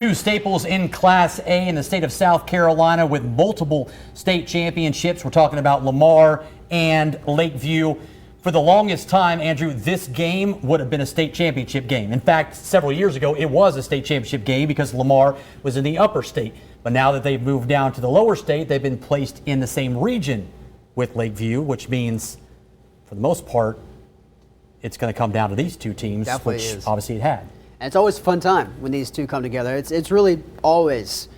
Two staples in Class A in the state of South Carolina with multiple state championships. We're talking about Lamar and Lakeview. For the longest time, Andrew, this game would have been a state championship game. In fact, several years ago, it was a state championship game because Lamar was in the upper state. But now that they've moved down to the lower state, they've been placed in the same region with Lakeview, which means, for the most part, it's going to come down to these two teams, which obviously it had. And it's always a fun time when these two come together. It's really always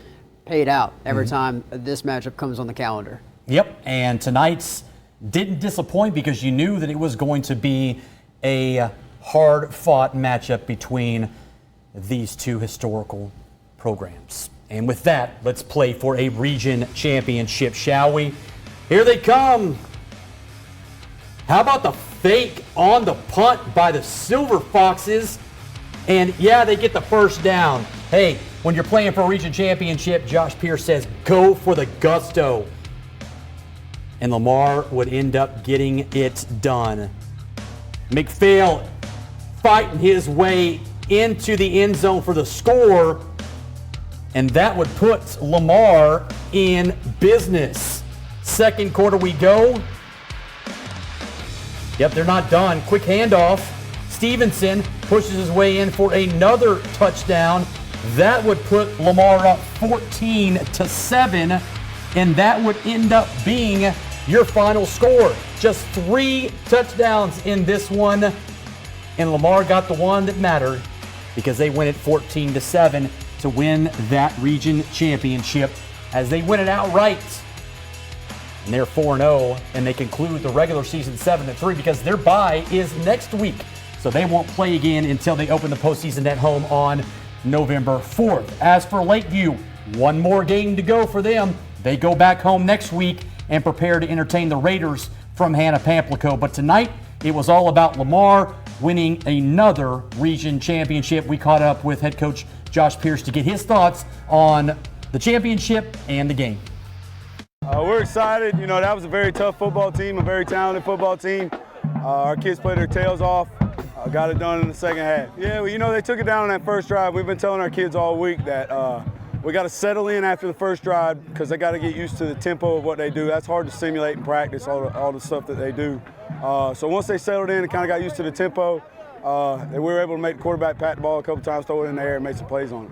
paid out every time this matchup comes on the calendar. Yep, and tonight's didn't disappoint because you knew that it was going to be a hard-fought matchup between these two historical programs. And with that, let's play for a region championship, shall we? Here they come. How about the fake on the punt by the Silver Foxes? And yeah, they get the first down. Hey, when you're playing for a region championship, Josh Pierce says, go for the gusto. And Lamar would end up getting it done. McPhail fighting his way into the end zone for the score. And that would put Lamar in business. Second quarter we go. Yep, they're not done. Quick handoff. Stevenson pushes his way in for another touchdown. That would put Lamar up 14-7, and that would end up being your final score. Just 3 touchdowns in this one, and Lamar got the one that mattered because they win it 14-7 to win that region championship as they win it outright. And they're 4-0, and they conclude the regular season 7-3 because their bye is next week. So they won't play again until they open the postseason at home on November 4th. As for Lakeview, one more game to go for them. They go back home next week and prepare to entertain the Raiders from Hannah-Pamplico. But tonight, it was all about Lamar winning another region championship. We caught up with head coach Josh Pierce to get his thoughts on the championship and the game. We're excited. You know, that was a very tough football team, a very talented football team. Our kids played their tails off. Got it done in the second half. Yeah, well, you know, they took it down on that first drive. We've been telling our kids all week that we got to settle in after the first drive because they got to get used to the tempo of what they do. That's hard to simulate in practice, all the stuff that they do. So once they settled in and kind of got used to the tempo, we were able to make the quarterback pat the ball a couple times, throw it in the air, and make some plays on it.